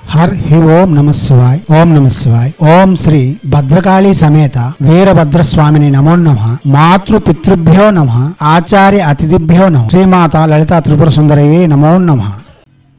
हर ही ओम नमः शिवाय। ओम नमः शिवाय। ओम श्री भद्रकाली समेत वीरभद्र स्वामिनि नमो नमः। मातृ पितृभ्यो नमः। आचार्य अतिथिभ्यो नमः। श्रीमाता ललिता त्रिपुर सुंदरये नमो नमः।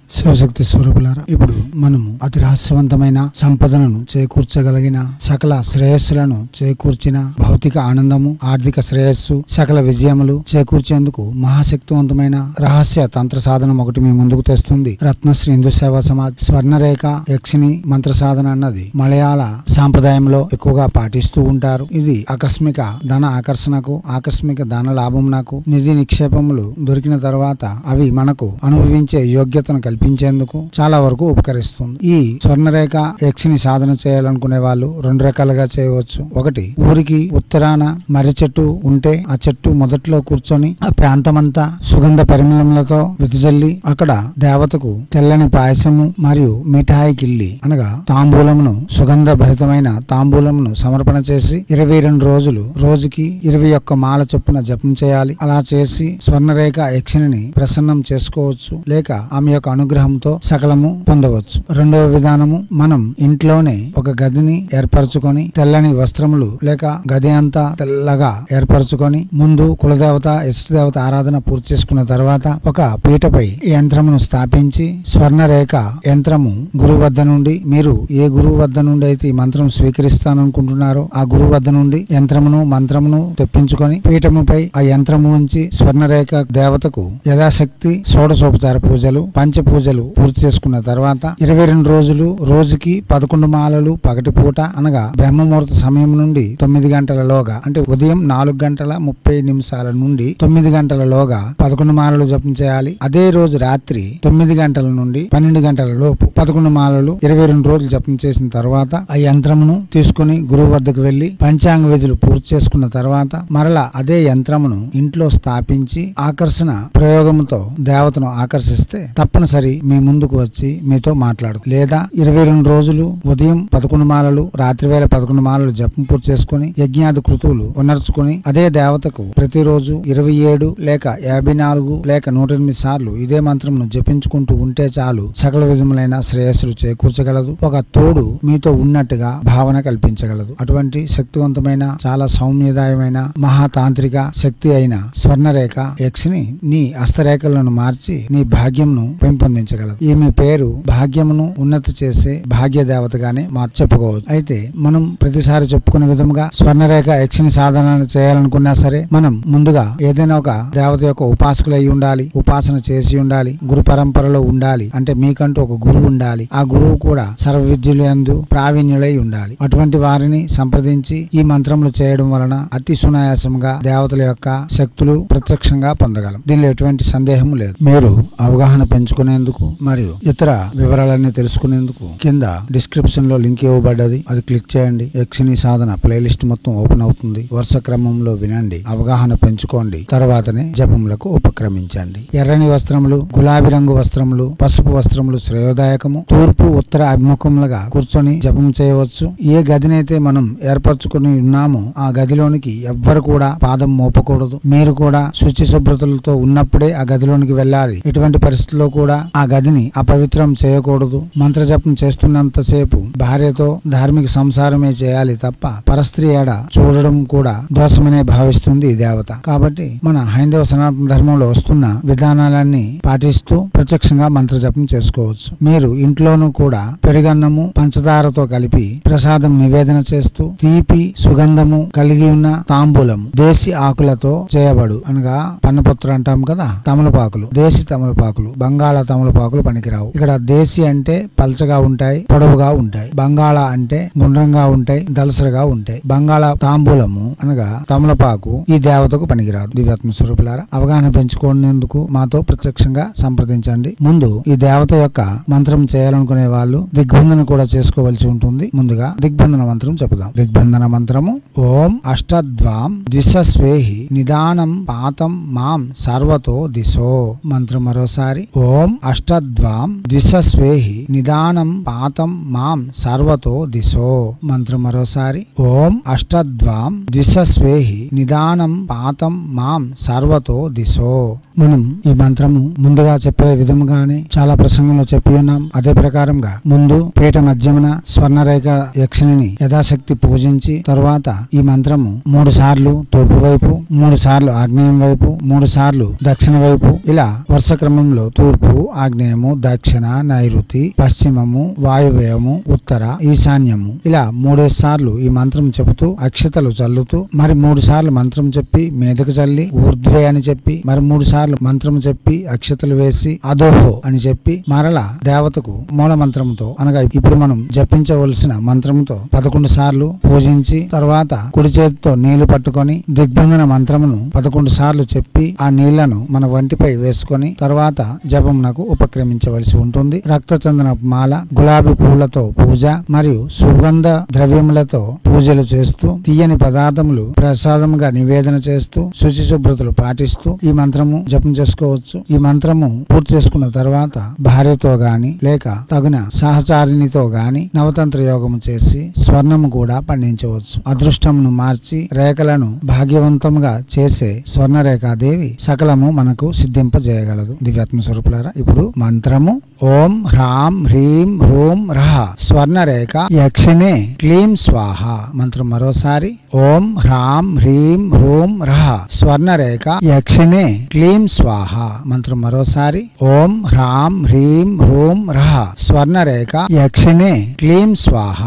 శివశక్తి స్వరూపులారా, ఇప్పుడు మనము అతి రహస్యవంతమైన సంపదలను చేకూర్చగలిగిన, సకల శ్రేయస్సులను చేకూర్చిన, భౌతిక ఆనందము, ఆర్థిక శ్రేయస్సు, సకల విజయములు చేకూర్చేందుకు మహాశక్తివంతమైన రహస్య తంత్ర సాధనం ఒకటి మీ ముందుకు తెస్తుంది. రత్నశ్రీ హిందూ సేవా సమాజ్ స్వర్ణరేఖ యక్షిణి మంత్ర సాధన అన్నది మలయాళ సాంప్రదాయంలో ఎక్కువగా పాటిస్తూ ఉంటారు. ఇది ఆకస్మిక ధన ఆకర్షణకు, ఆకస్మిక ధన లాభమునకు, నిధి నిక్షేపములు దొరికిన తర్వాత అవి మనకు అనుభవించే యోగ్యతను కల్పించేందుకు చాలా వరకు ఉపకరిస్తుంది. ఈ స్వర్ణరేఖ యక్షిని సాధన చేయాలనుకునే వాళ్ళు రెండు రకాలుగా చేయవచ్చు. ఒకటి, ఊరికి ఉత్తరాన మర్రి చెట్టు ఉంటే ఆ చెట్టు మొదట్లో కూర్చొని ఆ ప్రాంతమంతా సుగంధ పరిమళములతో వెదజల్లి అక్కడ దేవతకు తెల్లని పాయసము మరియు మిఠాయి కిల్లి అనగా తాంబూలమును, సుగంధ భరితమైన తాంబూలమును సమర్పణ చేసి 22 రోజులు రోజుకి 21 మాల చొప్పున జపం చేయాలి. అలా చేసి స్వర్ణరేఖ యక్షిని ప్రసన్నం చేసుకోవచ్చు, లేక ఆమె యొక్క అనుగ్రహంతో సకలము పొందవచ్చు. రెండవ విధానము, మనం ఇంట్లోనే ఒక గదిని ఏర్పరచుకొని తెల్లని వస్త్రములు లేక గది అంతా తెల్లగా ఏర్పరచుకొని ముందు కులదేవత ఇష్టదేవత ఆరాధన పూర్తి చేసుకున్న తర్వాత ఒక పీటపై యంత్రమును స్థాపించి స్వర్ణరేఖ యంత్రము గురువు వద్ద నుండి, మీరు ఏ గురువు వద్ద నుండి అయితే ఈ మంత్రం స్వీకరిస్తాననుకుంటున్నారో ఆ గురువు వద్ద నుండి యంత్రమును మంత్రమును తెప్పించుకొని పీఠముపై ఆ యంత్రము ఉంచి స్వర్ణరేఖ దేవతకు యథాశక్తి షోడశోపచార పూజలు, పంచ పూజలు పూర్తి చేసుకున్న తర్వాత 22 రోజులు రోజుకి 11 మాలలు పగటి పూట అనగా బ్రహ్మముహూర్త సమయం నుండి 9 గంటలలోగా, అంటే ఉదయం 4:30 నుండి 9 గంటలలోగా 11 మాలలు జపం చేయాలి. అదే రోజు రాత్రి 9 గంటల నుండి 12 గంటల లోపు 11 మాలలు 22 రోజులు జపం చేసిన తర్వాత ఆ యంత్రమును తీసుకుని గురువు వద్దకు వెళ్లి పంచాంగ విధులు పూర్తి చేసుకున్న తర్వాత మరలా అదే యంత్రమును ఇంట్లో స్థాపించి ఆకర్షణ ప్రయోగముతో దేవతను ఆకర్షిస్తే తప్పనిసరి మీ ముందుకు వచ్చి మీతో మాట్లాడు. లేదా 22 రోజులు ఉదయం 11 మాలలు రాత్రి వేళ 11 మాలలు జపం పూర్తి చేసుకుని యజ్ఞాది కృతువులు ఉనర్చుకుని అదే దేవతకు ప్రతిరోజు 27 లేక 54 లేక 108 సార్లు ఇదే మంత్రంను జపించుకుంటూ ఉంటే చాలు సకల విధములైన శ్రేయస్సులు చేకూర్చగలదు. ఒక తోడు మీతో ఉన్నట్టుగా భావన కల్పించగలదు. అటువంటి శక్తివంతమైన చాలా సౌమ్యదాయమైన మహాతాంత్రిక శక్తి అయిన స్వర్ణరేఖ యక్షిని నీ హస్తరేఖలను మార్చి నీ భాగ్యంను పెంపొందించగలదు. ఈమె పేరు భాగ్యమును ఉన్నతి చేసే భాగ్య దేవతగానే చెప్పుకోవచ్చు. అయితే మనం ప్రతిసారి చెప్పుకునే విధంగా స్వర్ణరేఖ యక్షిని సాధన చేయాలనుకున్నా సరే మనం ముందుగా ఏదైనా ఒక దేవత యొక్క ఉపాసకులై ఉండాలి, ఉపాసన చేసి ఉండాలి, గురు పరంపరలో ఉండాలి. అంటే మీకంటూ ఒక గురువు ఉండాలి. ఆ గురువు కూడా సర్వ విద్యులందు ప్రావీణ్యులై ఉండాలి. అటువంటి వారిని సంప్రదించి ఈ మంత్రములు చేయడం వలన అతి సునాయాసంగా దేవతల యొక్క శక్తులు ప్రత్యక్షంగా పొందగలం. దీనిలో ఎటువంటి సందేహం లేదు. మీరు అవగాహన పెంచుకునేందుకు మరియు ఇతర వివరాలన్నీ తెలుసుకునేందుకు కింద డిస్క్రిప్షన్ లో లింక్ ఇవ్వబడ్డది, అది క్లిక్ చేయండి. యక్షిని సాధన ప్లేలిస్ట్ మొత్తం ఓపెన్ అవుతుంది. వరుస క్రమంలో వినండి, అవగాహన పెంచుకోండి, తర్వాతనే జపములకు ఉపక్రమించండి. ఎర్రని వస్త్రములు, గులాబీ రంగు వస్త్రములు, పసుపు వస్త్రములు శ్రేయోదాయకము. తూర్పు ఉత్తర అభిముఖములుగా కూర్చొని జపం చేయవచ్చు. ఏ గదినైతే మనం ఏర్పరచుకుని ఉన్నామో ఆ గదిలోనికి ఎవ్వరు కూడా పాదం మోపకూడదు. మీరు కూడా శుచి శుభ్రతలతో ఉన్నప్పుడే ఆ గదిలోనికి వెళ్ళాలి. ఎటువంటి పరిస్థితుల్లో కూడా ఆ గదిని అపవిత్రం చేయకూడదు. మంత్ర జపం చేస్తున్నంతసేపు భార్యతో ధార్మిక సంసారమే చేయాలి తప్ప పరస్త్రీ ఏడ చూడడం కూడా దోషమనే భావిస్తుంది ఈ దేవత. కాబట్టి మన హైందవ సనాతన ధర్మంలో వస్తున్న విధానాలన్నీ పాటిస్తూ ప్రత్యక్షంగా మంత్ర జపం చేసుకోవచ్చు. మీరు ఇంట్లోనూ కూడా పెరుగన్నము పంచదారతో కలిపి ప్రసాదం నివేదన చేస్తూ తీపి సుగంధము కలిగి ఉన్న తాంబూలం దేశీ ఆకులతో చేయబడు అనగా పన్నపత్రు అంటాం కదా, తమలపాకులు, దేశీ తమలపాకులు, బంగాళ తమలపాకులు పనికిరావు. ఇక్కడ దేశీ అంటే పల్చగా ఉంటాయి, పొడవుగా ఉంటాయి. బంగాళ అంటే గుండ్రంగా ఉంటాయి, దలసరగా ఉంటాయి. బంగాళ తాంబూలము అనగా తమలపాకు ఈ దేవతకు పనికిరాదు. దివ్యాత్మ స్వరూపులారా, అవగాహన పెంచుకునేందుకు మాతో ప్రత్యక్షంగా సంప్రదించండి. ముందు ఈ దేవత యొక్క మంత్రం చేయాలనుకునే వాళ్ళు దిగ్బంధన కూడా చేసుకోవలసి ఉంటుంది. ముందుగా దిగ్బంధన మంత్రం చెప్పుదాం. దిగ్బంధన మంత్రము ఓం అష్టద్వాం దిశస్వేహి నిదానం పాతం మాం సర్వతో దిశో. మంత్రం మరోసారి ఓం అష్టద్వాం దిశస్వేహి నిదానం పాతం మాం సర్వతో దిశో. మంత్రం మరోసారి ఓం అష్టద్వాం దిశస్వేహి నిదానం పాతం మాం సర్వతో దిశో. మనం ఈ మంత్రము ముందుగా చెప్పే విధముగానే చాలా ప్రసంగంలో చెప్పి ఉన్నాం. అదే ప్రకారంగా ముందు పీఠ మధ్యమున స్వర్ణరేఖ యక్షిణిని యథాశక్తి పూజించి తరువాత ఈ మంత్రము 3 సార్లు తూర్పు వైపు, 3 సార్లు ఆగ్నేయం వైపు, 3 సార్లు దక్షిణ వైపు, ఇలా వరుస క్రమంలో తూర్పు, ఆగ్నేయము, దక్షిణ, నైరుతి, పశ్చిమము, వాయువ్యము, ఉత్తర, ఈశాన్యము ఇలా 3 సార్లు ఈ మంత్రం చెబుతూ అక్షతలు చల్లుతూ మరి 3 సార్లు మంత్రం చెప్పి మీదకు చల్లి ఊర్ధ్వే అని చెప్పి మరి 3 సార్లు మంత్రం చెప్పి అక్షతలు వేసి అదోహో అని చెప్పి మరలా దేవతకు మూల మంత్రంతో అనగా ఇప్పుడు మనం జపించవలసిన మంత్రంతో 11 సార్లు పూజించి తర్వాత కుడి చేతితో నీళ్లు పట్టుకొని దిగ్బంధన మంత్రమును 11 సార్లు చెప్పి ఆ నీళ్లను మన వంటిపై వేసుకొని తర్వాత జపమునకు ఉపక్రమించవలసి ఉంటుంది. రక్తచందన మాల, గులాబీ పూలతో పూజ మరియు సుగంధ ద్రవ్యములతో పూజలు చేస్తూ తీయని పదార్థములు ప్రసాదముగా నివేదన చేస్తూ శుచి శుభ్రతలు పాటిస్తూ ఈ మంత్రము జపం చేసుకోవచ్చు. ఈ మంత్రము పూర్తి చేసుకున్న తర్వాత భార్యతో గాని లేక తగిన సహచారినితో గాని నవతంత్ర యోగము చేసి స్వర్ణము కూడా పండించవచ్చు. అదృష్టమును మార్చి రేఖలను భాగ్యవంతముగా చేసే స్వర్ణరేఖాదేవి సకలము మనకు సిద్ధింపజేయగలదు. దివ్యాత్మ స్వరూపులారా, ఇప్పుడు మంత్రము ఓం హ్రాం హ్రీం హ్రూం రహ స్వర్ణరేఖ యక్షిణే క్లీం స్వాహ. మంత్రం మరోసారి ఓం హ్రాం హ్రీం హ్రూం రహ స్వర్ణరేఖ యక్షిణే క్లీం స్వాహ. మంత్రం మరోసారి ఓం హ్రాం హ్రీం హ్రూం రహ స్వర్ణరేఖ యక్షిణే క్లీం స్వాహ.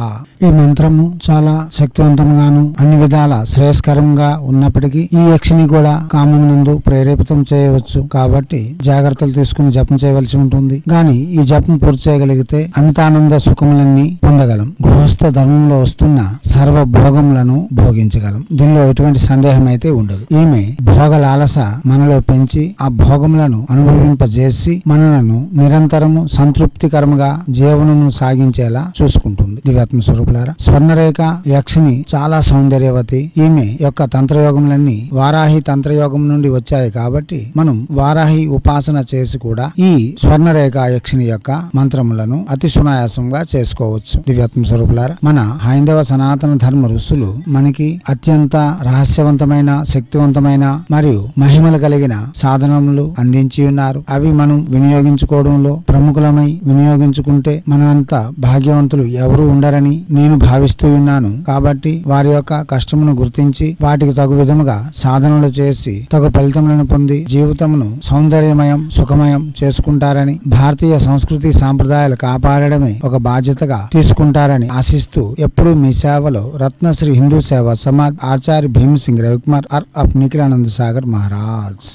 ఈ మంత్రము చాలా శక్తివంతంగాను అన్ని విధాల శ్రేయస్కరంగా ఉన్నప్పటికీ ఈ యక్షిని కూడా కామమునందు ప్రేరేపితం చేయవచ్చు. కాబట్టి జాగ్రత్తలు తీసుకుని జపం చేయవలసి ఉంటుంది. గాని ఈ జపం పూర్తి చేయగలిగితే అమితానంద సుఖములన్నీ పొందగలం. గృహస్థ ధర్మంలో వస్తున్న సర్వ భోగములను భోగించగలం. దీనిలో ఎటువంటి సందేహం అయితే ఉండదు. ఈమె భోగ లాలస మనలో పెంచి ఆ భోగములను అనుభవింపజేసి మనలను నిరంతరము సంతృప్తికరముగా జీవనము సాగించేలా చూసుకుంటుంది. దివ్యాత్మ స్వరూపులారా, స్వర్ణరేఖ యక్షిని చాలా సౌందర్యవతి. ఈమె యొక్క తంత్రయోగములన్నీ వారాహి తంత్రయోగం నుండి వచ్చాయి. కాబట్టి మనం వారాహి ఉపాసన చేసి కూడా ఈ స్వర్ణరేఖ యక్షిని యొక్క మంత్రములను అతి సునాయాసంగా చేసుకోవచ్చు. దివ్యాత్మ స్వరూపులారా, మన హైందవ సనాతన ధర్మ ఋషులు మనకి అత్యంత రహస్యవంతమైన, శక్తివంతమైన మరియు మహిమలు కలిగిన సాధనములు అందించి ఉన్నారు. అవి మనం వినియోగించుకోవడంలో ప్రముఖులమై వినియోగించుకుంటే మనంత భాగ్యవంతులు ఎవరు ఉండరని నేను భావిస్తూ ఉన్నాను. కాబట్టి వారి యొక్క కష్టమును గుర్తించి వాటికి తగు విధముగా సాధనలు చేసి తగు ఫలితములను పొంది జీవితమును సౌందర్యమయం, సుఖమయం చేసుకుంటారని, భారతీయ సంస్కృతి సాంప్రదాయాలు కాపాడడమే ఒక బాధ్యతగా తీసుకుంటారని ఆశిస్తూ ఎప్పుడూ మీ సేవలో రత్నశ్రీ హిందూ సేవా సమాజ్ ఆచార్య భీమ్ సింగ్ రవికుమార్ ఆఫ్ నిఖిలానంద సాగర్ మహారాజ్.